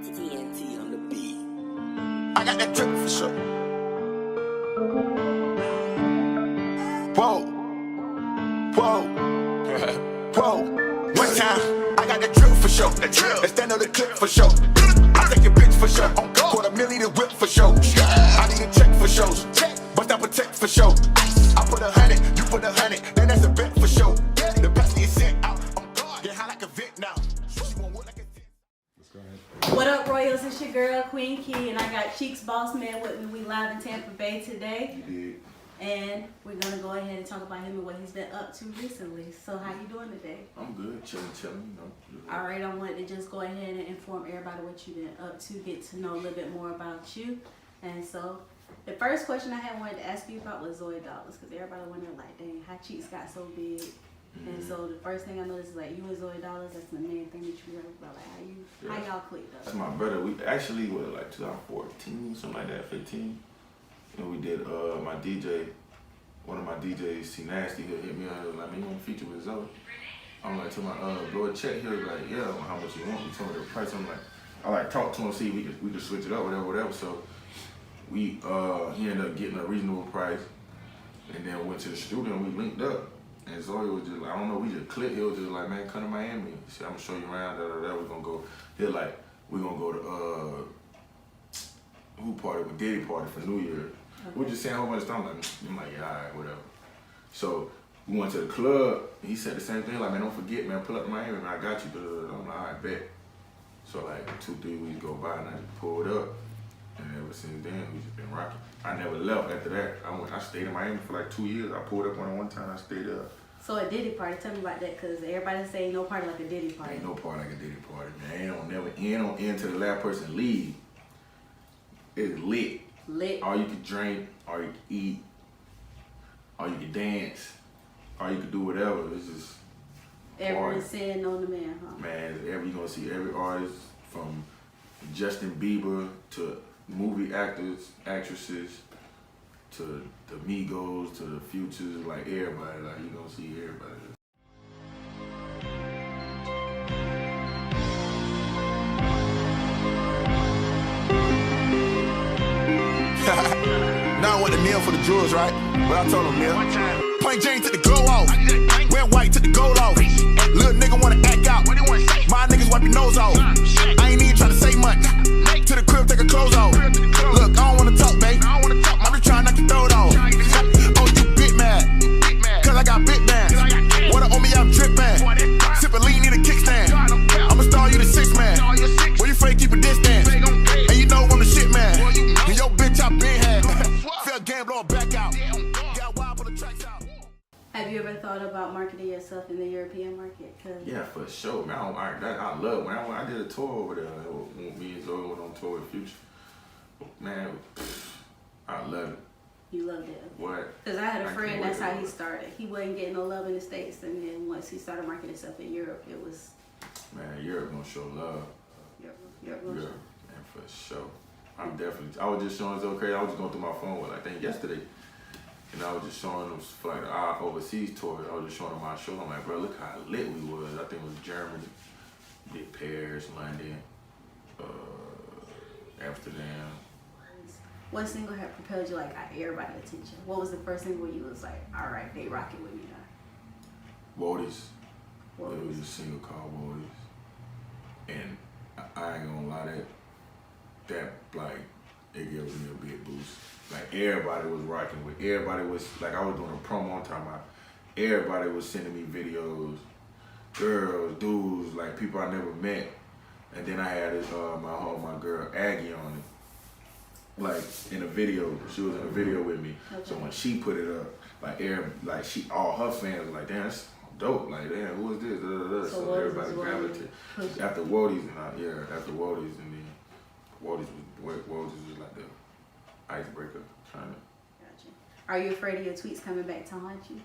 TNT on the beat. I got that drip for sure. Whoa, whoa, whoa. One time, I got that drip for sure. And stand on the clip for sure. I take your bitch for sure. $250,000 to whip for sure. I need a check for shows. Bust out protect for sure. I put 100, you put 100, then that's a bet for sure. The best is sent out on guard. Get high like a vent now. What up, Royals? It's your girl, QueenKe, and I got Cheeks Bossman with me. We live in Tampa Bay today. You did. And we're gonna go ahead and talk about him and what he's been up to recently. So how you doing today? I'm good, chilling, you know. Alright, I wanted to just go ahead and inform everybody what you've been up to, get to know a little bit more about you. And so the first question I had wanted to ask you about was Zoey Dollaz, because everybody wondered like, dang, how Cheeks got so big. And so the first thing I noticed is like you and Zoey Dollaz, that's the main thing that you heard about, like how y'all clicked up. That's my brother. We actually was like 2014, something like that, 15. And we did my DJ, one of my DJs, C Nasty, he'll hit me out, he was like, man, you want to feature with Zoey? I'm like, to my blow a check, he was like, yeah, how much you want? He told me the price. I'm like, I like talked to him, see we could switch it up, whatever. So we he ended up getting a reasonable price, and then went to the studio and we linked up. And Zoey was just like, I don't know, we just clicked. He was just like, man, come to Miami. He said, I'm gonna show you around, we're gonna go. He was like, we're gonna go to who party with Diddy party for New Year. Okay. We were just saying a whole bunch of stuff. I'm like, yeah, all right, whatever. So we went to the club. He said the same thing, like, man, don't forget, man, pull up to Miami, man, I got you. I'm like, all right, bet. So like 2-3 weeks go by and I just pulled up. And ever since then, we just been rocking. I never left after that. I stayed in Miami for like 2 years. I pulled up on it one time, I stayed up. So a Diddy party, tell me about that, because everybody say no party like a Diddy party. Ain't no party like a Diddy party, man. Ain't on never end till the last person leave. It's lit. Lit. All you can drink, all you can eat, all you can dance, all you can do whatever. It's just Everyone's saying on the man, huh? Man, you gonna see every artist from Justin Bieber to movie actors, actresses, to the Migos, to the Futures, like everybody, like you gonna see everybody. Now I want the nail for the jewels, right? But I told him, nail. Plain Jane took the glow off. Went white, took the gold off. Little nigga wanna act out. My niggas wipe your nose off. I ain't even trying to say much. To the crib, take her clothes off. Look, I don't wanna talk, babe. I'm just trying to knock your throat off. Oh, you bit mad. Cause I got bit bands. Water on me, I'm drippin'. Sippin' lean, need a kickstand. I'ma star you the 6 man. Boy, you afraid, keep a distance. And you know I'm the shit, man. And yo, bitch, I been had. Fell game, blow it back out. Got wild, pull the tracks out. Have you ever thought about marketing yourself in the European market? Yeah, for sure, man. I love when I did a tour over there. Me and Zoey went on tour with Future. Man, I love it. You loved it? What? Because I had a friend, that's how he started. He wasn't getting no love in the States, and then once he started marketing himself in Europe, it was... Man, Europe gonna show love. Europe gonna show. Man, for sure. I was just showing Zoey crazy. I was just going through my phone with, I think, yesterday. And I was just showing them for like our overseas tour. I was just showing them my show. I'm like, bro, look how lit we was. I think it was Germany, did Paris, London, Amsterdam. What single had propelled you like got everybody's attention? What was the first single you was like, all right, they rocking with me now? Woadies. It was a single called Woadies. And I ain't gonna lie, that like, it gives me a big boost. Like everybody was rocking with, everybody was, like I was doing a promo one time, everybody was sending me videos, girls, dudes, like people I never met. And then I had my girl Aggie on it, like in a video. She was in a video with me. Okay. So when she put it up, like all her fans were like, damn, that's dope. Like, damn, who is this? So everybody gravitated. After Woadies, after Woadies, and then Woadies was like the icebreaker, kind of. Gotcha. Are you afraid of your tweets coming back to haunt you?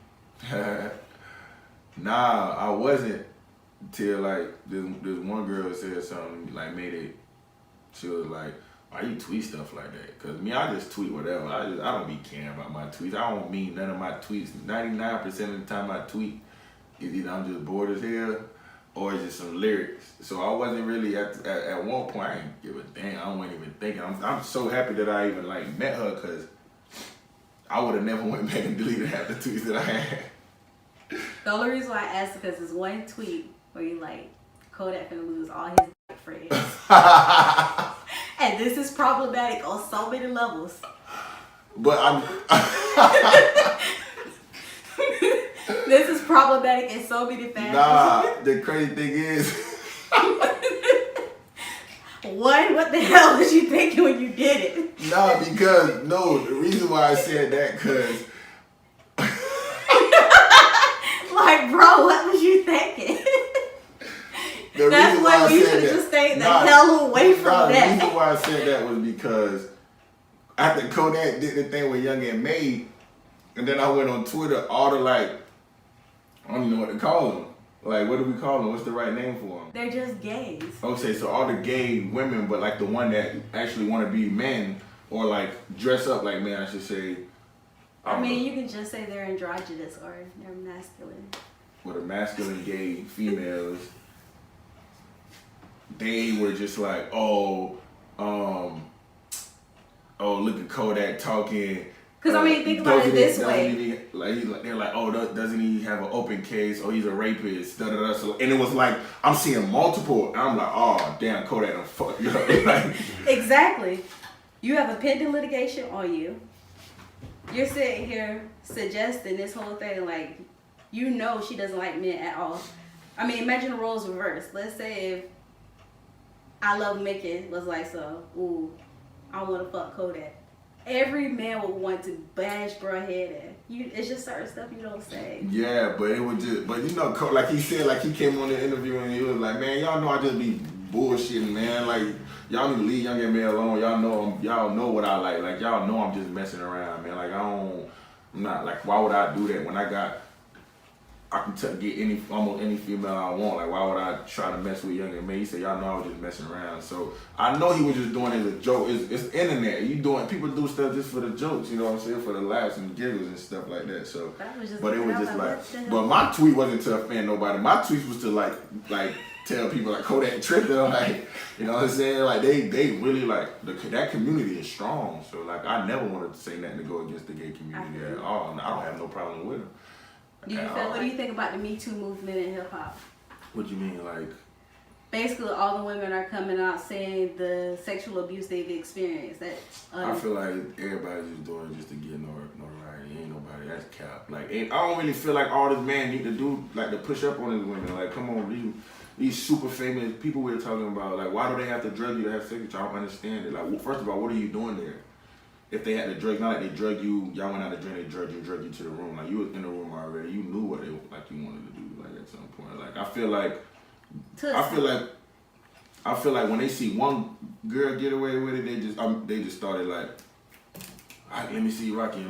Nah, I wasn't till like this one girl said something like she was like, why you tweet stuff like that? Cause me, I just tweet whatever. I don't be caring about my tweets. I don't mean none of my tweets. 99% of the time I tweet is either I'm just bored as hell or is it some lyrics? So I wasn't really at one point. I didn't give a damn. I wasn't even thinking. I'm so happy that I even like met her, because I would have never went back and deleted half the tweets that I had. The only reason why I asked is because there's one tweet where you like Kodak gonna lose all his friends, and this is problematic on so many levels. But I'm. This is problematic in so many fashions. Nah, the crazy thing is. One, what the hell was you thinking when you did it? Nah, because the reason why I said that, cause. Like, bro, what was you thinking? That's why you should have just stayed the hell away from that. The reason why I said that was because after Kodak did the thing with Young and Made, and then I went on Twitter, all the like, I don't even know what to call them. Like, what do we call them? What's the right name for them? They're just gays. Okay, so all the gay women, but like the one that actually want to be men, or like dress up like men, I should say. I mean, you can just say they're androgynous or they're masculine. Or the masculine gay females, they were just like, look at Kodak talking. Because I mean, think about it this way. They're like, doesn't he have an open case? Oh, he's a rapist. Da, da, da. So, and it was like, I'm seeing multiple. And I'm like, oh, damn, Kodak done fucked you up. Like, exactly. You have a pending litigation on you. You're sitting here suggesting this whole thing, like, you know she doesn't like men at all. I mean, imagine the roles reversed. Let's say if I Love Mickey was like, so, ooh, I want to fuck Kodak. Every man would want to bash bro head in. It's just certain stuff you don't say. Yeah, but it was just, but you know, like he said, like he came on the interview and he was like, man, y'all know I just be bullshitting, man. Like, y'all need to leave Young and Me alone. Y'all know what I like. Like, y'all know I'm just messing around, man. Like, I'm not, like, why would I do that when I can get almost any female I want? Like, why would I try to mess with Young and Me? He said, y'all know I was just messing around. So I know he was just doing it as a joke. It's internet. People do stuff just for the jokes, you know what I'm saying? For the laughs and giggles and stuff like that. So, but it was just like, but my tweet wasn't to offend nobody. My tweet was to like tell people like Kodak tripping, like, you know what I'm saying? Like they really like that community is strong. So like I never wanted to say nothing to go against the gay community at all. I don't have no problem with them. What do you think about the Me Too movement in hip hop? What do you mean, like? Basically, all the women are coming out saying the sexual abuse they've experienced. I feel like everybody's just doing it just to get notoriety. Ain't nobody, that's cap. Like, I don't really feel like all this man need to do, like, to push up on these women. Like, come on, these super famous people we're talking about. Like, why do they have to drug you to have sex with you? I don't understand it. Like, first of all, what are you doing there? If they had to drug, not like they drug you, y'all went out to drink, they drug you to the room. Like, you was in the room already. You knew what you wanted to do, like, at some point. Like, I feel like when they see one girl get away with it, they just started like, all right, let me see you rocking.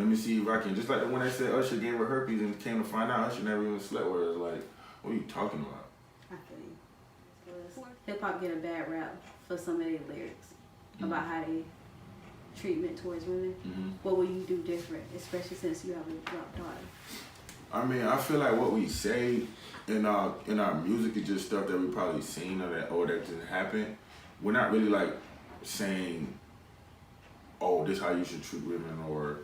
Just like when they said Usher gave her herpes and came to find out Usher never even slept with her. It's like, what are you talking about? I feel you. Hip hop get a bad rap for some of their lyrics about how they treatment towards women. What will you do different, especially since you have a daughter? I mean, I feel like what we say in our music is just stuff that we probably seen or that just happened. We're not really like saying, oh, this is how you should treat women, or,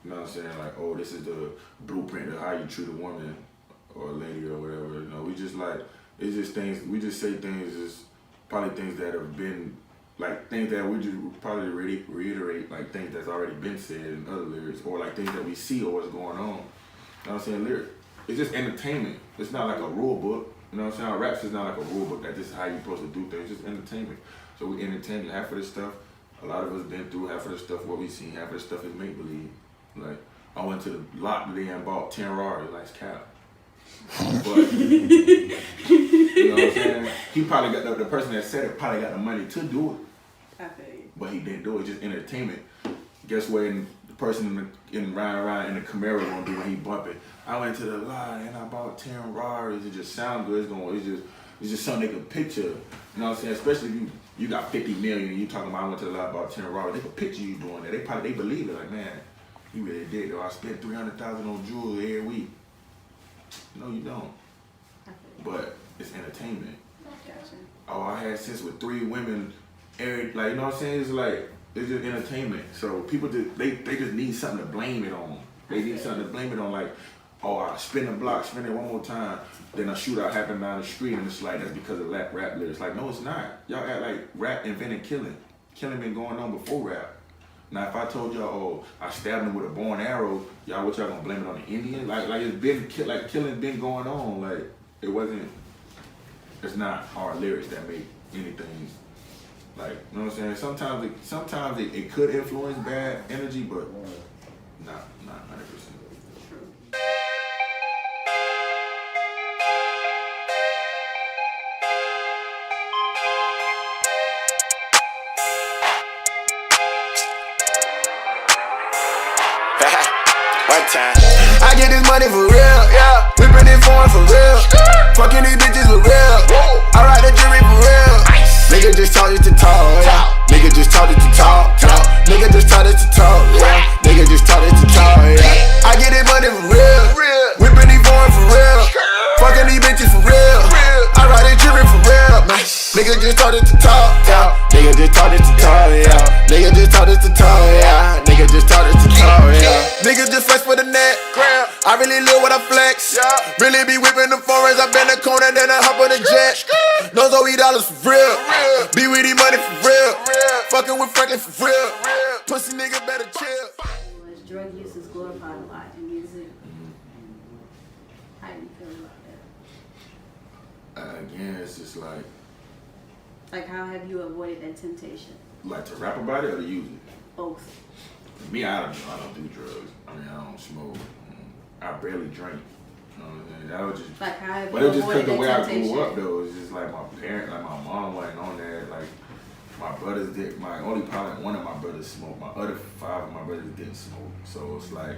you know what I'm saying, like, oh, this is the blueprint of how you treat a woman or a lady or whatever. You know, we just like, it's just things, we just say things, just probably things that have been, like things that we just probably reiterate, like things that's already been said in other lyrics, or like things that we see or what's going on. You know what I'm saying? Lyric. It's just entertainment. It's not like a rule book. You know what I'm saying? Our raps is not like a rule book that this is how you're supposed to do things. It's just entertainment. So we entertain half of this stuff. A lot of us been through half of the stuff what we seen. Half of the stuff is make believe. Like I went to the lot today and bought 10 Rari, like cap. But you know what I'm saying? He probably got the person that said it probably got the money to do it. Okay. But he didn't do it. It's just entertainment. Guess what? The person in riding in the Camaro gonna do when he bumping. I went to the lot and I bought 10 Raris. It just sound good. It's just something they can picture. You know what I'm saying? Especially if you got 50 million and you talking about I went to the lot and bought 10 Raris. They can picture you doing that. They believe it. Like, man, you really did though. I spent $300,000 on jewelry every week. No, you don't. But it's entertainment. Gotcha. Oh, I had sex with 3 women, like, you know what I'm saying? It's like, it's just entertainment. So people just, they just need something to blame it on. They need something to blame it on, like, oh, I spin the block, spin it one more time, then a shootout happened down the street, and it's like, that's because of rap lyrics. Like, no, it's not. Y'all act like rap invented killing. Killing been going on before rap. Now, if I told y'all, oh, I stabbed him with a bow and arrow, y'all, what y'all gonna blame it on the Indian? Like it's been, like killing been going on. Like, it wasn't, it's not our lyrics that make anything, like, you know what I'm saying? Sometimes it could influence bad energy, but not 100%. One time, I get this money for real, yeah. Whipping it foreign for real. Fucking these bitches for real. I ride the jury for real. Nigga just taught it to talk, yeah. Nigga just taught it to talk, yeah. Nigga just taught it to talk, yeah. Nigga just taught it to talk, yeah. I get this money for real. Whipping these foreign for real. Fucking these bitches for real. I ride the jury for real. Nigga just taught it to talk, yeah. Nigga just taught it to talk, yeah. Nigga just taught it to talk, yeah. Nigga just taught it to talk, yeah. Niggas just flex for the net. I really live what I flex. Really be whipping the foreigns. I bend the corner, then I hop on the jet. No Zoey Dollaz for real. Be with these money for real. Fucking with Franklin for real. Pussy nigga better chill. Drug use is glorified a lot in music. How do you feel about that? Again, it's just like how have you avoided that temptation? Like to rap about it or to use it? Both. Me, I don't do drugs. I mean, I don't smoke. I barely drink. You know what I'm saying? That was just, how have but you it was just because avoided the way that I temptation? grew up though, it's just like my parents, like my mom wasn't on that. Like my brothers did. Probably one of my brothers smoked. My other 5 of my brothers didn't smoke. So it's like,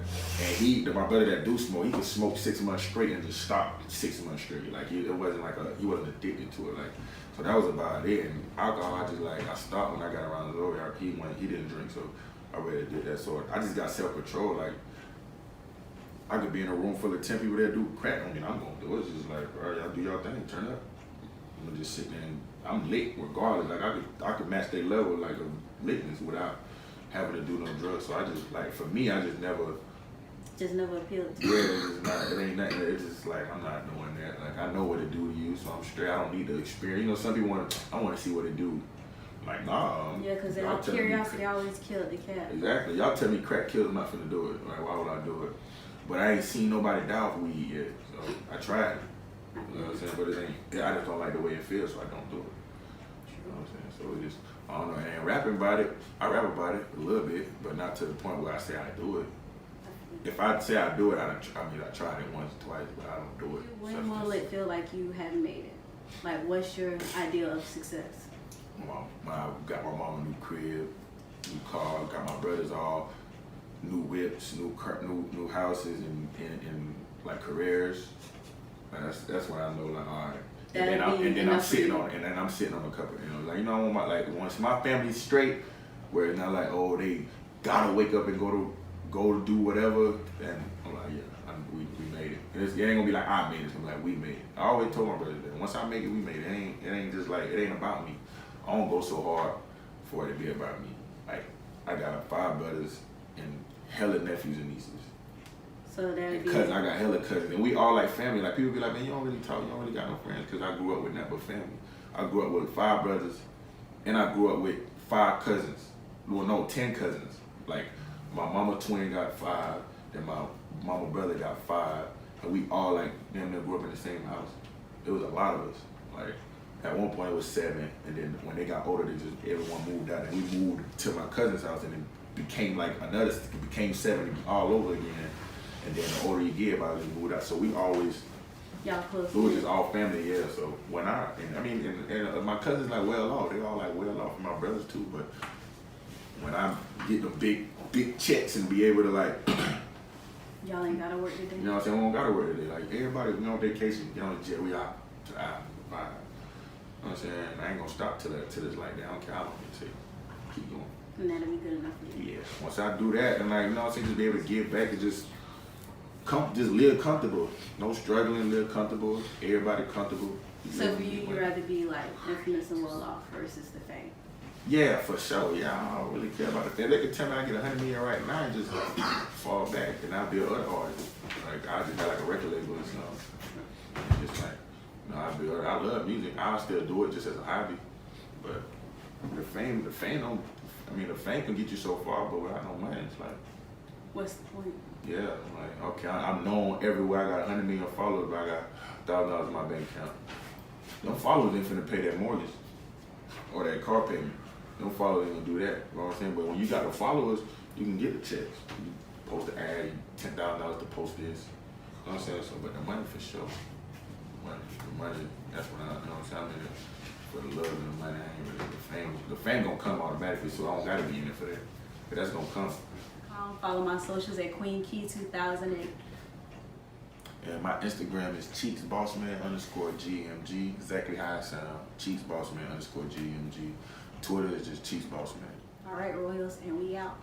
and my brother that do smoke, he could smoke 6 months straight and just stop 6 months straight. Like it wasn't like he wasn't addicted to it. Like, so that was about it. And alcohol, I stopped when I got around Zoey. He didn't drink, so I really did that. So I just got self-control. Like, I could be in a room full of 10 people that do crack. I mean, I'm gonna do it. It's just like, all right, y'all do y'all thing, turn up. I'm gonna just sit there and I'm lit regardless. Like I could match their level like of litness without having to do no drugs. So I just, like, for me, I just never appealed to you. Yeah, it ain't nothing. It's just like, I'm not doing that. Like, I know what it do to you, so I'm straight. I don't need to experience. You know, some people I want to see what it do. Like, nah. Yeah, because curiosity always killed the cat. Exactly. Y'all tell me crack kills, I'm not finna do it. Like, why would I do it? But I ain't seen nobody die off weed yet, so I tried it. You know what I'm saying? But it ain't. I just don't like the way it feels, so I don't do it. You know what I'm saying? So it just, I don't know. And rapping about it, I rap about it a little bit, but not to the point where I say I do it. If I say I do it, I tried it once or twice, but I don't do it. When will it feel like you have made it? Like, what's your ideal of success? I got my mom a new crib, new car, got my brothers all new whips, new houses, and like careers. And that's when I know, like, all right. And then I'm sitting on a couple, you know, like, you know, I want once my family's straight, where it's not like, oh, they gotta wake up and go to do whatever, and I'm like, yeah, we made it. And it ain't gonna be like I made it, it's gonna be like we made it. I always told my brothers that once I make it, we made it. It ain't just like, it ain't about me. I don't go so hard for it to be about me. Like, I got 5 brothers and hella nephews and nieces. So that'd be cousins. I got hella cousins, and we all like family. Like, people be like, man, you don't really talk, you don't really got no friends, because I grew up with nothing but family. I grew up with 5 brothers, and I grew up with 5 cousins. Well, no, 10 cousins. Like, my mama twin got 5, then my mama brother got 5, and we all, like, damn near grew up in the same house. It was a lot of us. Like, at one point it was 7, and then when they got older, everyone moved out, and we moved to my cousin's house, and it became like it became 7 all over again. And then the older you get, everybody just moved out. So we always, y'all close. It was just all family, yeah. So when and my cousins like well off, they all like well off, my brothers too. But when I get the big checks and be able to, like, y'all ain't gotta work today. You know what I'm saying? We don't gotta work today. Like, everybody, we on vacation, get on the jet, we out to the island, bye. You know what I'm saying? I ain't gonna stop till it's like that. I don't care how long it takes. Keep going. And that'll be good enough for you. Yeah. Once I do that, and, like, you know what I'm saying, just be able to give back and just just live comfortable. No struggling, live comfortable. Everybody comfortable. So for you, you'd rather be like infamous and well off versus the fame? Yeah, for sure. Yeah, I don't really care about the fame. They could tell me I get 100 million right now and just fall back, and I'll be an other artist. Like I just got like a record label or something. And just like, you know, I love music. I'll still do it just as a hobby. But the fame don't. I mean, the fame can get you so far, but without no money, it's like. What's the point? Yeah, like, okay, I'm known everywhere. I got 100 million followers, but I got $1,000 in my bank account. Them followers ain't finna pay that mortgage or that car payment. Them followers ain't gonna do that. You know what I'm saying? But when you got the followers, you can get the checks. You post an ad, $10,000 to post this. You know what I'm saying? So, but the money for sure. The money, that's what you know what I'm saying? I'm in it for the love and the money. I ain't really the fame. The fame gonna come automatically, so I don't gotta be in it for that. But that's gonna come. Follow my socials at QueenKe 2008. And my Instagram is CheeksBossman_GMG. Exactly how I sound. CheeksBossman_GMG. Twitter is just CheeksBossman. All right, Royals, and we out.